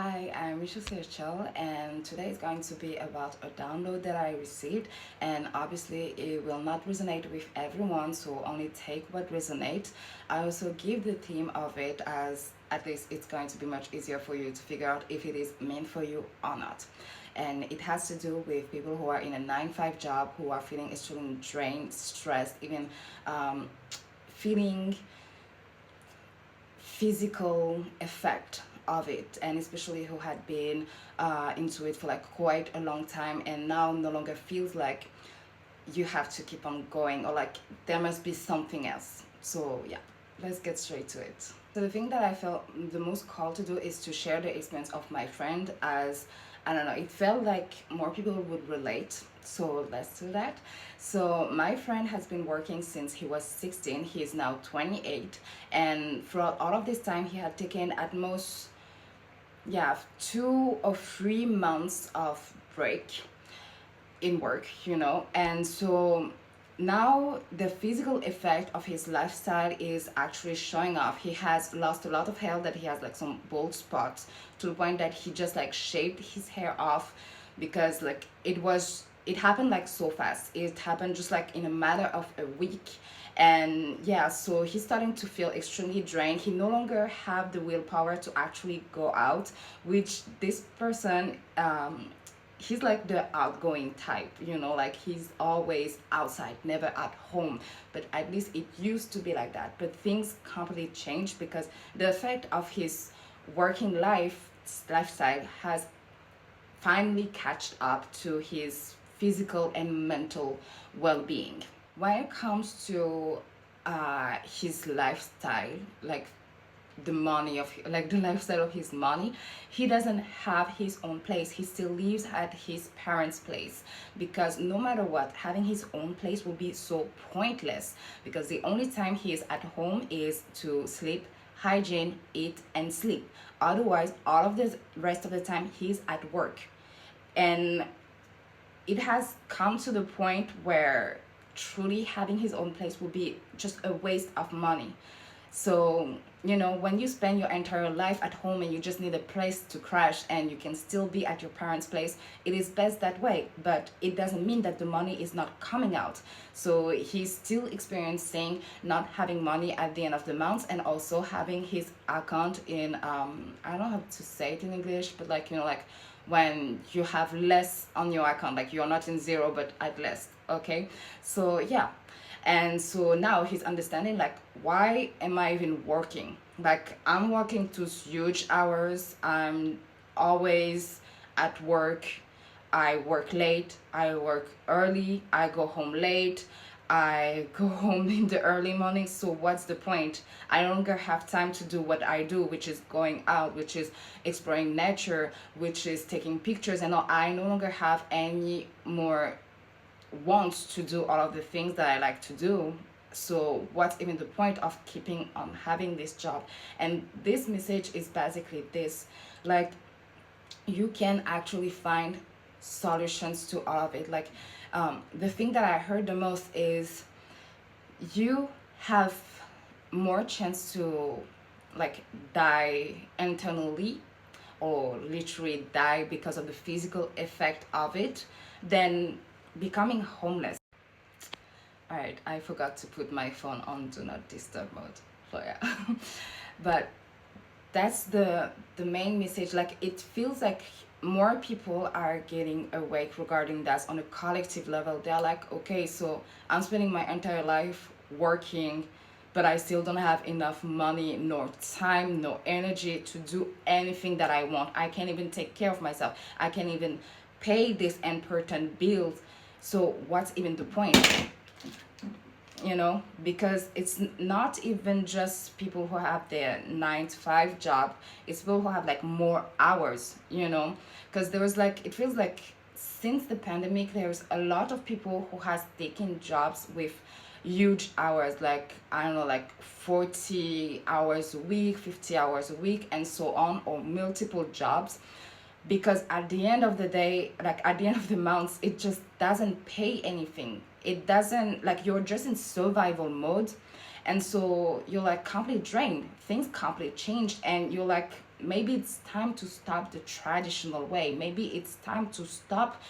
Hi, I'm Eshu Celestial, and today is going to be about a download that I received. And obviously, it will not resonate with everyone, so only take what resonates. I also give the theme of it as at least it's going to be much easier for you to figure out if it is meant for you or not. And it has to do with people who are in a 9 to 5 job who are feeling extremely drained, stressed, even feeling physical effect of it, and especially who had been into it for like quite a long time and now no longer feels like you have to keep on going, or like there must be something else. So yeah, let's get straight to it. So the thing that I felt the most called to do is to share the experience of my friend, as I don't know, it felt like more people would relate. So let's do that. So my friend has been working since he was 16. He is now 28, and throughout all of this time he had taken at most, yeah, 2 or 3 months of break in work, and so now the physical effect of his lifestyle is actually showing off. He has lost a lot of hair, that he has like some bald spots, to the point that he just like shaved his hair off, because like it happened like so fast. It happened just like in a matter of a week. And yeah, so he's starting to feel extremely drained. He no longer have the willpower to actually go out, which this person, he's like the outgoing type, like he's always outside, never at home. But at least it used to be like that. But things completely changed because the effect of his working lifestyle has finally catched up to his physical and mental well-being. When it comes to his lifestyle, like the money of like the lifestyle of his money, he doesn't have his own place. He still lives at his parents' place, because no matter what, having his own place will be so pointless, because the only time he is at home is to sleep, hygiene, eat and sleep. Otherwise, all of the rest of the time he's at work. And it has come to the point where truly having his own place will be just a waste of money. So, when you spend your entire life at home and you just need a place to crash and you can still be at your parents' place, it is best that way. But it doesn't mean that the money is not coming out. So he's still experiencing not having money at the end of the month, and also having his account in, I don't know how to say it in English, but like, like when you have less on your account, like you're not in zero, but at less. Okay. So yeah, and so now he's understanding, like, why am I even working? Like, I'm working to huge hours. I'm always at work. I work late, I work early, I go home late, I go home in the early morning. So what's the point? I no longer have time to do what I do, which is going out, which is exploring nature, which is taking pictures, and all. I no longer have any more wants to do all of the things that I like to do. So what's even the point of keeping on having this job? And this message is basically this, like, you can actually find solutions to all of it. Like, the thing that I heard the most is, you have more chance to like die internally, or literally die because of the physical effect of it, than becoming homeless. All right, I forgot to put my phone on do not disturb mode. So yeah, but that's the main message. Like, it feels like more people are getting awake regarding that on a collective level. They're like, okay, so I'm spending my entire life working, but I still don't have enough money, nor time, no energy to do anything that I want. I can't even take care of myself. I can't even pay this important bills. So what's even the point? Because it's not even just people who have their 9 to 5 job. It's people who have like more hours, because there was like, it feels like since the pandemic, there's a lot of people who has taken jobs with huge hours, like, I don't know, like 40 hours a week, 50 hours a week, and so on, or multiple jobs. Because at the end of the day, like at the end of the month, it just doesn't pay anything. It doesn't, like, you're just in survival mode. And so you're like completely drained, things completely changed, and you're like, maybe it's time to stop the traditional way. Maybe it's time to stop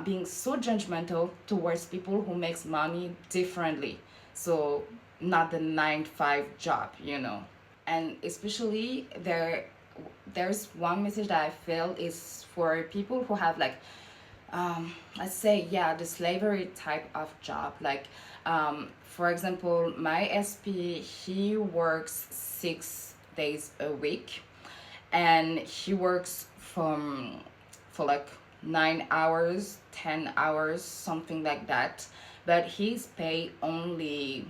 being so judgmental towards people who makes money differently. So not the 9 to 5 job, you know. And especially there's one message that I feel is for people who have like let's say, yeah, the slavery type of job. Like for example, my SP, he works 6 days a week, and he works for like 9 hours, 10 hours, something like that, but he's paid only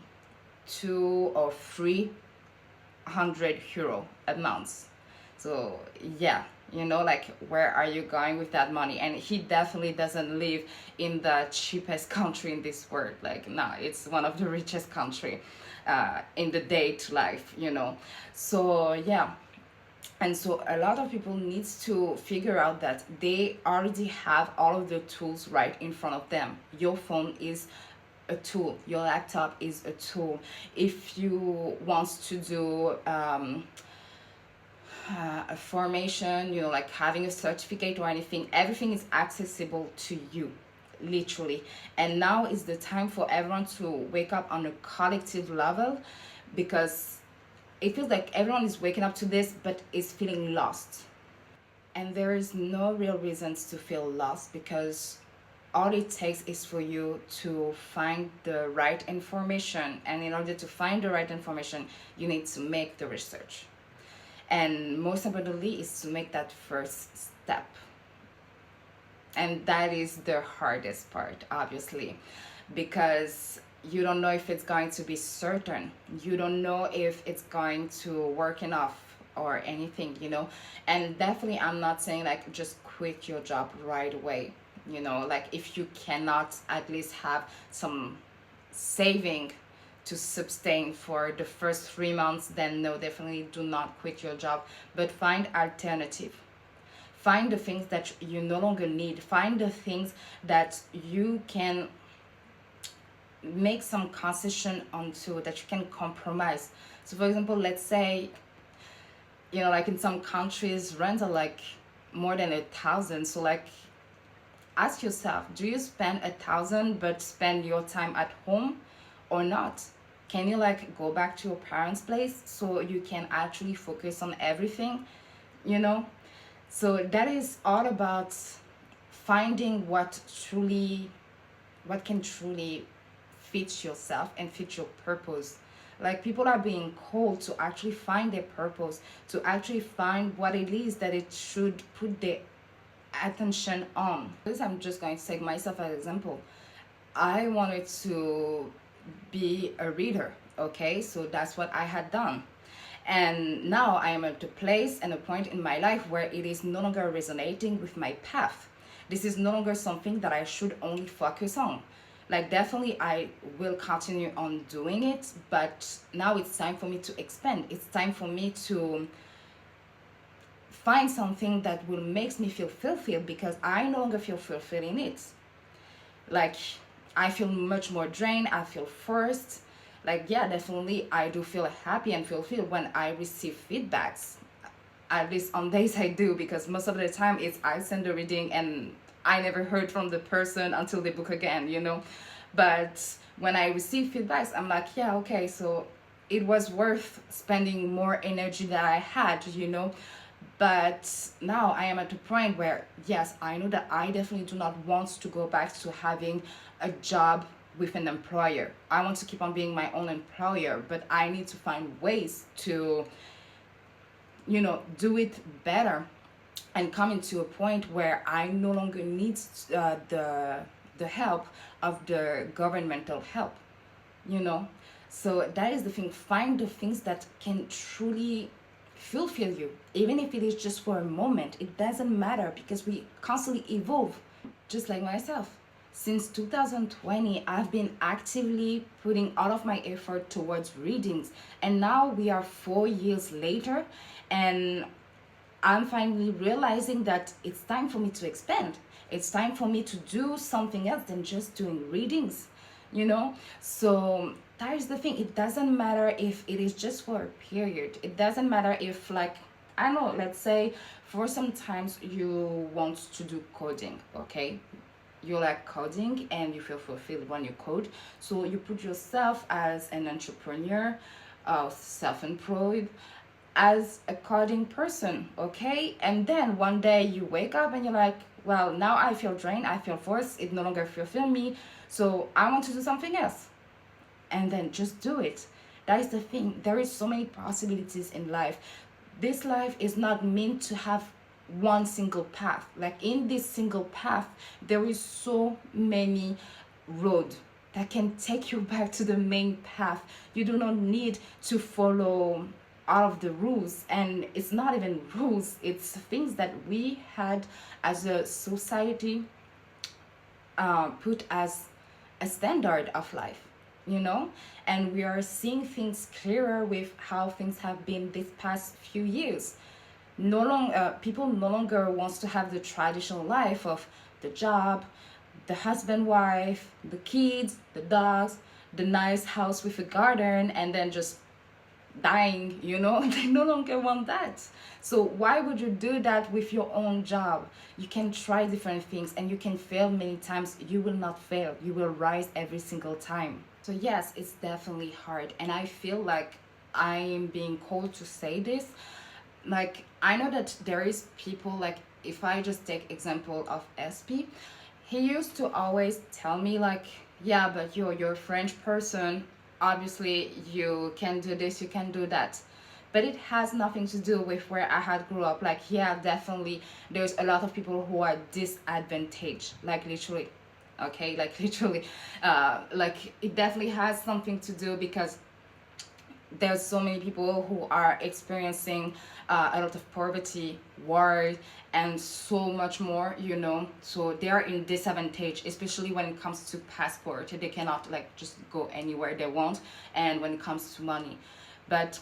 2 or 300 euro a month. So yeah, you know, like where are you going with that money? And he definitely doesn't live in the cheapest country in this world. Like no, it's one of the richest country in the date life, you know. So yeah, and so a lot of people needs to figure out that they already have all of the tools right in front of them. Your phone is a tool, your laptop is a tool. If you want to do a formation, you know, like having a certificate or anything, everything is accessible to you, literally. And now is the time for everyone to wake up on a collective level, because it feels like everyone is waking up to this but is feeling lost. And there is no real reasons to feel lost, because all it takes is for you to find the right information, and in order to find the right information you need to make the research, and most importantly is to make that first step. And that is the hardest part, obviously, because you don't know if it's going to be certain, you don't know if it's going to work enough or anything, you know. And definitely I'm not saying like just quit your job right away, you know. Like if you cannot at least have some saving to sustain for the first 3 months, then no, definitely do not quit your job, but find alternative. Find the things that you no longer need, find the things that you can make some concession onto, that you can compromise. So for example, let's say, you know, like in some countries rents are like more than 1,000. So like ask yourself, do you spend 1,000 but spend your time at home or not? Can you like go back to your parents' place so you can actually focus on everything, you know? So that is all about finding what can truly fit yourself and fit your purpose. Like people are being called to actually find their purpose, to actually find what it is that it should put their attention on. This, I'm just going to take myself as an example. I wanted to be a reader, okay? So that's what I had done. And now I am at a place and a point in my life where it is no longer resonating with my path. This is no longer something that I should only focus on. Like definitely I will continue on doing it, but now it's time for me to expand. It's time for me to find something that will makes me feel fulfilled, because I no longer feel fulfilled in it. Like I feel much more drained, I feel forced. Like yeah, definitely I do feel happy and fulfilled when I receive feedbacks. At least on days I do, because most of the time it's I send the reading and I never heard from the person until they book again, you know. But when I receive feedbacks, I'm like, yeah, okay, so it was worth spending more energy that I had, you know. But now I am at a point where yes, I know that I definitely do not want to go back to having a job with an employer. I want to keep on being my own employer, but I need to find ways to, you know, do it better and coming to a point where I no longer need the help of the governmental help, you know. So that is the thing. Find the things that can truly fulfill you, even if it is just for a moment. It doesn't matter, because we constantly evolve. Just like myself, since 2020 I've been actively putting all of my effort towards readings, and now we are 4 years later, and I'm finally realizing that it's time for me to expand. It's time for me to do something else than just doing readings, you know? So that is the thing. It doesn't matter if it is just for a period. It doesn't matter if, like, I know, let's say for sometimes you want to do coding, okay? You like coding and you feel fulfilled when you code. So you put yourself as an entrepreneur, self-employed, as a coding person, okay? And then one day you wake up and you're like, well, now I feel drained, I feel forced, it no longer fulfills me, so I want to do something else. And then just do it. That is the thing. There is so many possibilities in life. This life is not meant to have one single path. Like in this single path, there is so many road that can take you back to the main path. You do not need to follow all of the rules, and it's not even rules, it's things that we had as a society put as a standard of life, you know. And we are seeing things clearer with how things have been this past few years. No longer People no longer wants to have the traditional life of the job, the husband wife, the kids, the dogs, the nice house with a garden, and then just dying, you know. They no longer want that. So why would you do that with your own job? You can try different things and you can fail many times. You will not fail, you will rise every single time. So yes, it's definitely hard, and I feel like I am being called to say this. Like I know that there is people, like if I just take example of SP, he used to always tell me like, yeah, but you're a French person, obviously you can do this, you can do that. But it has nothing to do with where I had grew up. Like yeah, definitely there's a lot of people who are disadvantaged, like literally, okay, like literally, like it definitely has something to do because there's so many people who are experiencing a lot of poverty, war, and so much more, you know. So they are in disadvantage, especially when it comes to passport. They cannot like just go anywhere they want, and when it comes to money. But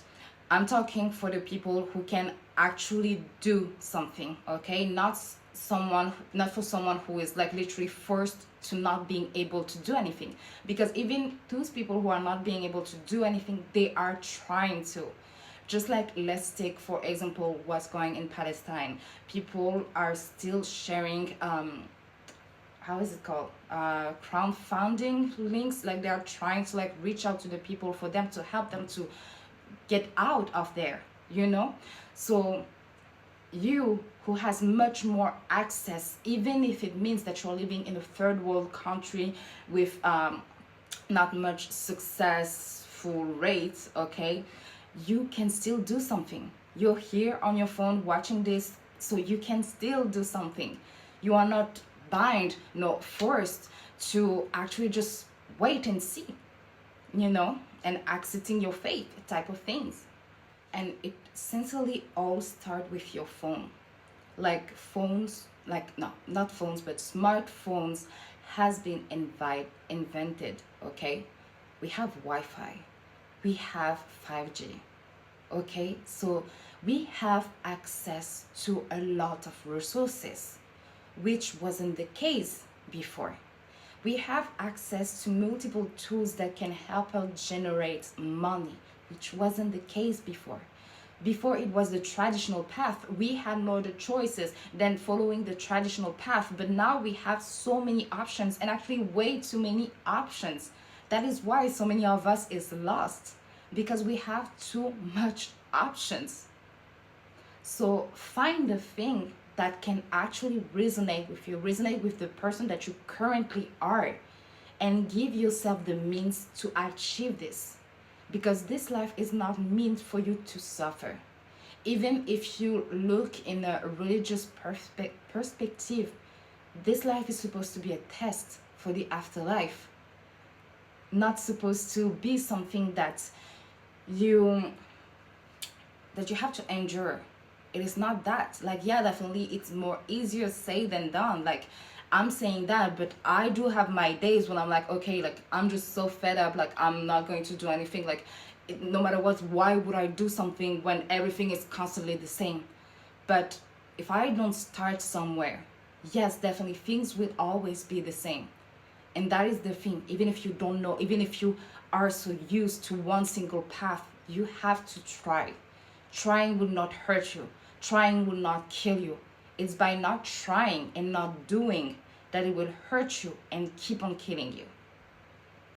I'm talking for the people who can actually do something, okay? Not for someone who is like literally forced to not being able to do anything. Because even those people who are not being able to do anything, they are trying to. Just like let's take for example what's going in Palestine. People are still sharing how is it called, crowdfunding links. Like they are trying to like reach out to the people for them to help them to get out of there, you know. So you who has much more access, even if it means that you're living in a third world country with not much successful rates, okay, you can still do something. You're here on your phone watching this, so you can still do something. You are not bind, no forced to actually just wait and see, you know, and accepting your fate type of things. And it essentially all start with your phone. Like phones, like no, not phones, but smartphones has been invented, okay? We have Wi-Fi, we have 5G, okay? So we have access to a lot of resources, which wasn't the case before. We have access to multiple tools that can help us generate money, which wasn't the case before. Before it was the traditional path. We had no other choices than following the traditional path. But now we have so many options, and actually way too many options. That is why so many of us is lost, because we have too much options. So find the thing that can actually resonate with you, resonate with the person that you currently are, and give yourself the means to achieve this. Because this life is not meant for you to suffer. Even if you look in a religious perspective, this life is supposed to be a test for the afterlife, not supposed to be something that you have to endure. It is not that. Like yeah, definitely it's more easier said than done. Like I'm saying that, but I do have my days when I'm like, okay, like I'm just so fed up, like I'm not going to do anything. Like no matter what, why would I do something when everything is constantly the same? But if I don't start somewhere, yes, definitely things will always be the same. And that is the thing. Even if you don't know, even if you are so used to one single path, you have to try. Trying will not hurt you. trying will not kill you. It's by not trying and not doing that it will hurt you and keep on killing you.